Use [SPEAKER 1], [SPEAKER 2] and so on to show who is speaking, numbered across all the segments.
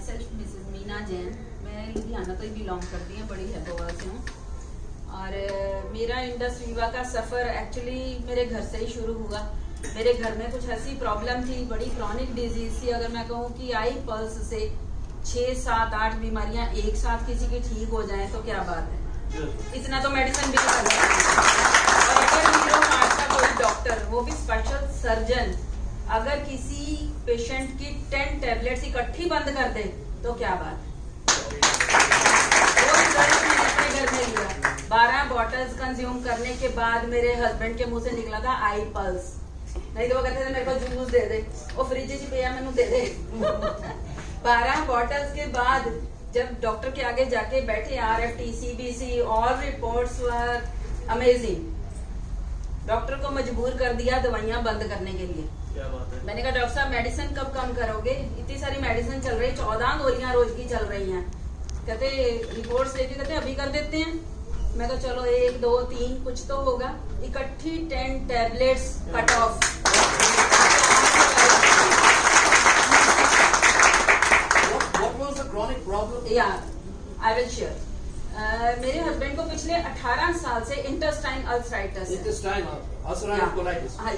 [SPEAKER 1] Self Mrs Meena Jain, मैं लुधियाना तो ही belong करती हूँ, बड़ी हैदराबाद से हूँ। और मेरा इंडस वीवा का सफ़र एक्चुअली मेरे घर से ही शुरू हुआ। मेरे घर में कुछ ऐसी प्रॉब्लम थी, बड़ी क्रॉनिक डिजीज थी। अगर मैं कहूँ कि आई पल्स से 6, 7, 8 बीमारियां एक साथ किसी की ठीक हो जाएं तो क्या बात है। इतना तो मेडिसिन भी कर सकते। और अगर हीरो हार्ट का कोई डॉक्टर, वो भी स्पेशल सर्जन, अगर किसी पेशेंट की 10 टैबलेट्स इकट्ठी बंद कर दे तो क्या बात है। वो रिजल्ट मैंने अपने घर में लिया। 12 बॉटल्स कंज्यूम करने के बाद मेरे हस्बैंड के मुंह से निकला था आई पल्स। नहीं तो वो कहते थे मेरे को जूस दे दे, वो फ्रिज च पिया मैनू दे दे। 12 बॉटल्स के बाद जब डॉक्टर के आगे जाके बैठे, RFT, CBC, और रिपोर्ट्स वर अमेजिंग। डॉक्टर को मजबूर कर दिया दवाइयां बंद करने के लिए।
[SPEAKER 2] क्या बात है।
[SPEAKER 1] मैंने कहा डॉक्टर साहब मेडिसिन कब कम करोगे, इतनी सारी मेडिसिन चल रही, 14 गोलियां रोज की चल रही हैं। कहते रिपोर्ट्स लेके कहते अभी कर देते हैं। मैं कहा चलो 1, 2, 3 कुछ तो होगा। इकट्ठी 10 tablets cut off.
[SPEAKER 2] What was the chronic problem?
[SPEAKER 1] I will share. मेरे हस्बैंड को पिछले 18 साल से इंटेस्टाइन अल्सराइटिस है।
[SPEAKER 2] Intestine, ulcerative colitis.
[SPEAKER 1] हाँ,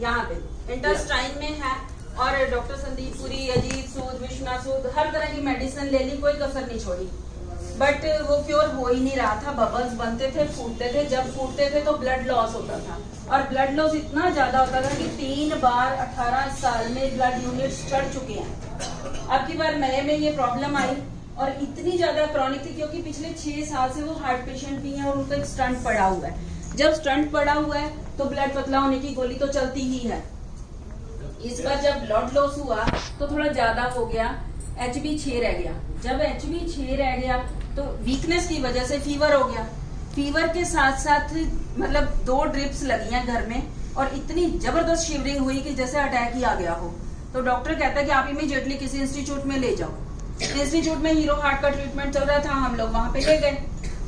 [SPEAKER 1] यहाँ पे इंटेस्टाइन में है। और डॉक्टर संदीप पुरी, अजीत सूद, विश्वनाथ सूद, हर तरह की मेडिसिन ले ली, कोई कसर नहीं छोड़ी, बट वो क्योर हो ही नहीं रहा था। बबल्स बनते थे, फूटते थे, जब फूटते थे तो ब्लड लॉस होता था। और ब्लड लॉस इतना ज्यादा होता था कि 3 बार 18 साल में ब्लड यूनिट्स चढ़ चुके हैं। अब की बार नए में ये प्रॉब्लम आई और इतनी ज्यादा क्रॉनिक थी क्योंकि पिछले 6 साल से वो हार्ट पेशेंट भी हैं और उनका एक स्टंट पड़ा हुआ है। जब स्टंट पड़ा हुआ है तो ब्लड पतला होने की गोली तो चलती ही है। इस बार जब ब्लड लॉस हुआ तो थोड़ा ज्यादा हो गया, HB 6 रह गया। जब HB 6 रह गया तो वीकनेस की वजह से फीवर हो गया। फीवर के साथ साथ मतलब 2 ड्रिप्स लगी हैं घर में और इतनी जबरदस्त शिवरिंग हुई कि जैसे अटैक ही आ गया हो। तो डॉक्टर कहता है कि आप इमीडिएटली किसी इंस्टीट्यूट में ले जाओ। इंस्टीट्यूट में हीरो हार्ट का ट्रीटमेंट चल रहा था, हम लोग वहां पे ले गए।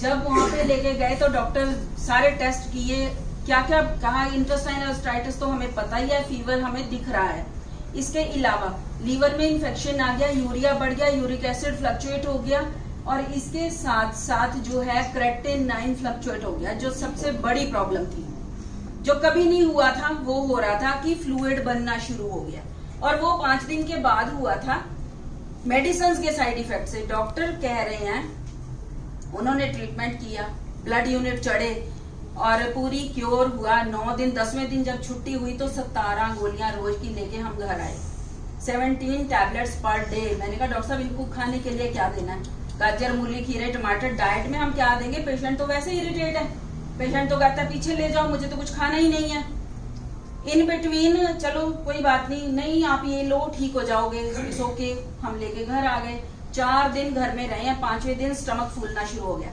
[SPEAKER 1] जब वहां पे लेके गए तो डॉक्टर सारे टेस्ट किए, क्या क्या कहा। इंटेस्टाइनल अल्सराइटिस तो हमें पता ही है, फीवर हमें दिख रहा है। इसके अलावा लीवर में इन्फेक्शन आ गया, यूरिया बढ़ गया, यूरिक एसिड फ्लक्चुएट हो गया और इसके साथ साथ जो है क्रेटिनिन फ्लक्चुएट हो गया। जो सबसे बड़ी प्रॉब्लम थी, जो कभी नहीं हुआ था, वो हो रहा था कि फ्लूइड बनना शुरू हो गया। और वो 5 दिन के बाद हुआ था मेडिसिन के साइड इफेक्ट से। डॉक्टर कह रहे हैं, उन्होंने ट्रीटमेंट किया, ब्लड यूनिट चढ़े और पूरी क्योर हुआ। 9 दिन, 10वें दिन जब छुट्टी हुई तो 17 गोलियां रोज की लेके हम घर आए। 17 टैबलेट्स पर डे। मैंने कहा डॉक्टर साहब इनको खाने के लिए क्या देना है। गाजर, मूली, खीरे, टमाटर, डाइट में हम क्या देंगे, पेशेंट तो वैसे इरिटेट है। पेशेंट तो कहता है पीछे ले जाओ, मुझे तो कुछ खाना ही नहीं है। इन बिटवीन चलो कोई बात नहीं, नहीं आप ये लो ठीक हो जाओगे, इट्स ओके। हम लेके घर आ गए। 4 दिन घर में रहे हैं। 5वें दिन स्टमक फूलना शुरू हो गया।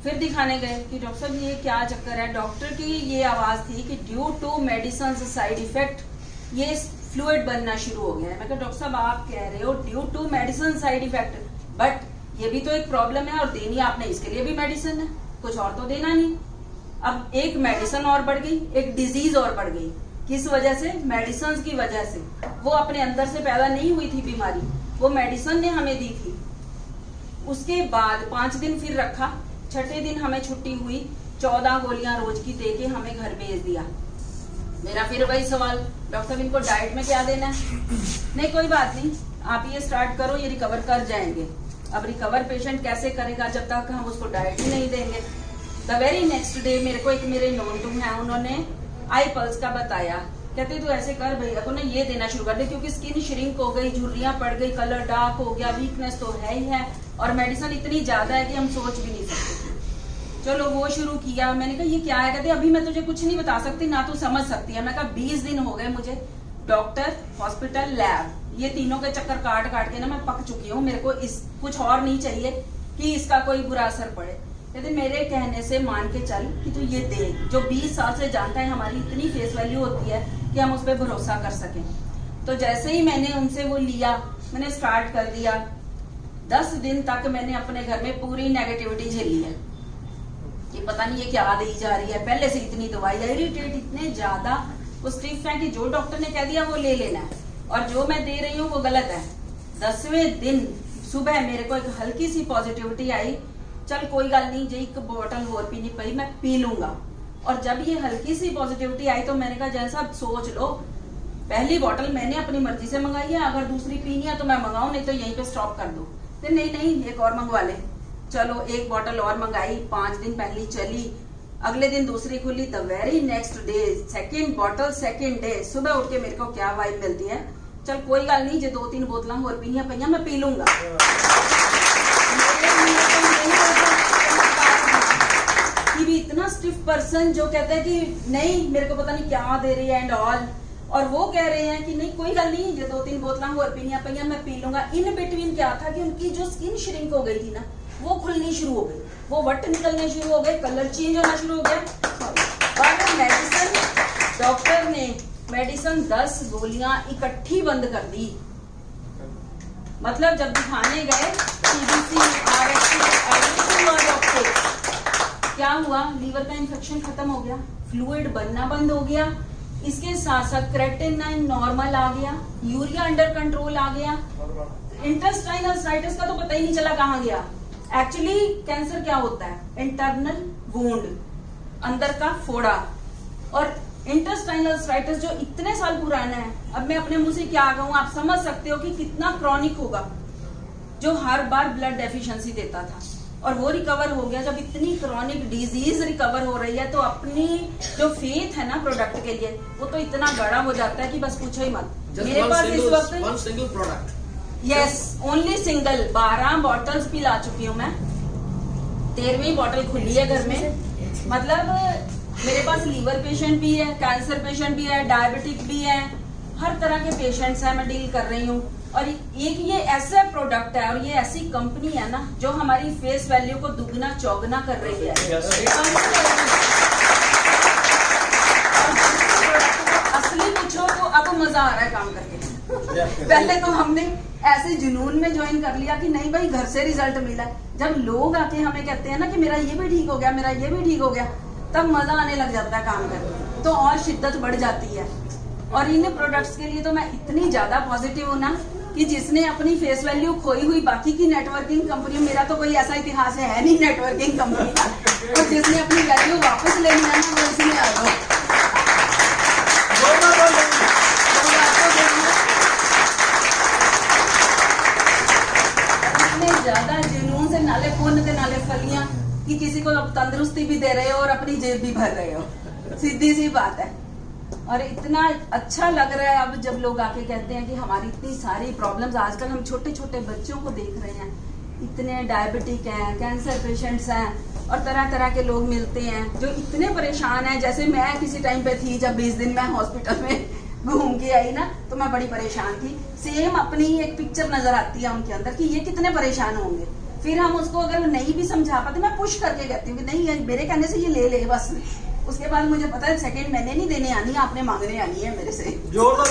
[SPEAKER 1] फिर दिखाने गए कि डॉक्टर साहब ये क्या चक्कर है। डॉक्टर की ये आवाज थी कि due to medicine side effect ये फ्लूइड बनना शुरू हो गया है। मैं कहा डॉक्टर साहब आप कह रहे हो due to medicine side effect, but ये भी तो एक प्रॉब्लम है और देनी आपने इसके लिए भी मेडिसिन है, कुछ और तो देना नहीं। अब एक मेडिसिन और बढ़ गई, एक डिजीज और बढ़ गई। किस वजह से? मेडिसिन की वजह से। वो अपने अंदर से पैदा नहीं हुई थी बीमारी, वो मेडिसिन ने हमें दी थी। उसके बाद 5 दिन फिर रखा। 6ठे दिन हमें छुट्टी हुई, 14 गोलियां रोज की देके हमें घर भेज दिया। मेरा फिर वही सवाल, डॉक्टर साहब इनको डाइट में क्या देना है? नहीं कोई बात नहीं, आप ये स्टार्ट करो, ये रिकवर कर जाएंगे। अब रिकवर पेशेंट कैसे करेगा जब तक हम उसको डाइट ही नहीं देंगे। द वेरी नेक्स्ट डे मेरे को एक मेरे नोन टू है, उन्होंने आई पल्स का बताया। कहते तू ऐसे कर भैया को ना ये देना शुरू कर दे, क्योंकि स्किन श्रिंक हो गई, झुर्रियां पड़ गई, कलर डार्क हो गया, वीकनेस तो है ही है और मेडिसिन इतनी ज्यादा है कि हम सोच भी नहीं सकते। चलो वो शुरू किया। मैंने कहा ये क्या है? कहते अभी मैं तुझे कुछ नहीं बता सकती, ना तू समझ सकती है। मैं कहा 20 दिन हो गए मुझे, डॉक्टर, हॉस्पिटल, लैब, ये तीनों के चक्कर काट काट के ना मैं पक चुकी हूँ। मेरे को इस कुछ और नहीं चाहिए कि इसका कोई बुरा असर पड़े। कहते मेरे कहने से मान के चल कि तू ये दे। जो 20 साल से जानता है हमारी इतनी फेस वैल्यू होती है कि हम उस पर भरोसा कर सकें। तो जैसे ही मैंने उनसे वो लिया, मैंने स्टार्ट कर दिया। 10 दिन तक मैंने अपने घर में पूरी नेगेटिविटी झेली है कि पता नहीं ये क्या दी जा रही है। पहले से इतनी दवाई, इरिटेट इतने ज्यादा, वो स्टिफ है कि जो डॉक्टर ने कह दिया वो ले लेना है और जो मैं दे रही हूँ वो गलत है। 10वें दिन सुबह मेरे को एक हल्की सी पॉजिटिविटी आई, चल कोई गल नहीं जी, एक बोतल होर पीनी पई, मैं पी लूंगा। और जब ये हल्की सी पॉजिटिविटी आई तो मैंने कहा जैसा सोच लो, पहली बोतल मैंने अपनी मर्जी से मंगाई है, अगर दूसरी पीनी है तो मैं मंगाऊं, नहीं तो यहीं पे स्टॉप कर दो। नहीं एक और मंगवा ले। चलो एक बोतल और मंगाई, 5 दिन पहली चली, अगले दिन दूसरी खुली, the very next day second बोतल, सेकेंड डे सुबह उठ के मेरे को क्या वाइब मिलती है, चल कोई गल नहीं, जो 2-3 बोतल होर पीनिया पईया मैं पी लूंगा। कि भी इतना स्टिफ पर्सन जो कहता है कि नहीं मेरे को पता नहीं क्या दे रही है एंड ऑल, और वो कह रहे हैं कि नहीं कोई गल नहीं, जो 2-3 बोतल होर पीनिया पईया मैं पी लूंगा। इन बिटवीन क्या था कि उनकी जो स्किन श्रिंक हो गई थी ना, वो खुलनी शुरू हो गई, वो वट निकलने शुरू हो गए, कलर चेंज होना शुरू हो गया। और मेडिसिन, डॉक्टर ने मेडिसिन 10 गोलियां इकट्ठी बंद कर दी। मतलब जब दिखाने गए CBC, RSC, डॉक्टर, क्या हुआ, लीवर का इन्फेक्शन खत्म हो गया, फ्लूइड बनना बंद हो गया, इसके साथ साथ क्रेटिनिन नॉर्मल आ गया, यूरिया अंडर कंट्रोल आ गया, इंटेस्टाइनल साइटिस का तो पता ही नहीं चला कहां गया। एक्चुअली कैंसर क्या होता है, इंटरनल वुंड, अंदर का फोड़ा, और इंटेस्टाइनल साइटिस जो इतने साल पुराना है, अब मैं अपने मुंह से क्या कहूं, आप समझ सकते हो कि कितना क्रॉनिक होगा, जो हर बार ब्लड डेफिशिएंसी देता था और वो रिकवर हो गया। जब इतनी क्रॉनिक डिजीज रिकवर हो रही है तो अपनी जो फेथ है ना प्रोडक्ट के लिए, वो तो इतना बड़ा हो जाता है कि बस पूछो ही मत। मेरे पास इस वक्त
[SPEAKER 2] one single product.
[SPEAKER 1] Yes only single 12 bottles भी ला चुकी हूँ मैं, 13वीं बॉटल खुली है घर में। मतलब मेरे पास लीवर पेशेंट भी है, कैंसर पेशेंट भी है, डायबिटिक भी है, हर तरह के पेशेंट्स हैं, मैं डील कर रही हूँ। और एक ये ऐसा प्रोडक्ट है और ये ऐसी कंपनी है ना जो हमारी फेस वैल्यू को दुगना चौगुना कर रही है। असली पूछो तो अब मजा आ रहा है काम करके। पहले तो हमने ऐसे जुनून में ज्वाइन कर लिया कि नहीं भाई घर से रिजल्ट मिला। जब लोग आके हमें कहते हैं ना कि मेरा ये भी ठीक हो गया, मेरा ये भी ठीक हो गया, तब मजा आने लग जाता है काम करके, तो और शिद्दत बढ़ जाती है। और इन प्रोडक्ट्स के लिए तो मैं इतनी ज्यादा पॉजिटिव हूँ ना कि जिसने अपनी फेस वैल्यू खोई हुई बाकी की नेटवर्किंग कंपनी, मेरा तो कोई ऐसा इतिहास है नहीं नेटवर्किंग कंपनी का, और जिसने अपनी वैल्यू वापस लेनी है ना वो इसमें आ जाओ। इतने ज्यादा जुनून से नाले पुण्य के नाले फलियां कि किसी को अब तंदुरुस्ती भी दे रहे हो और अपनी जेब भी भर रहे हो, सीधी सी बात है। और इतना अच्छा लग रहा है अब जब लोग आके कहते हैं कि हमारी इतनी सारी प्रॉब्लम्स, आजकल हम छोटे छोटे बच्चों को देख रहे हैं, इतने डायबिटिक हैं, कैंसर पेशेंट्स हैं, और तरह तरह के लोग मिलते हैं जो इतने परेशान हैं। जैसे मैं किसी टाइम पे थी जब 20 दिन मैं हॉस्पिटल में घूम के आई ना, तो मैं बड़ी परेशान थी। सेम अपनी एक पिक्चर नजर आती है उनके अंदर कि ये कितने परेशान होंगे। फिर हम उसको अगर नहीं भी समझा पाते, मैं पुश करके कहती हूँ कि नहीं मेरे कहने से ये ले बस। उसके बाद मुझे पता है सेकंड मैंने नहीं देने आनी है, आपने मांगने आनी है मेरे से।
[SPEAKER 3] जोरदार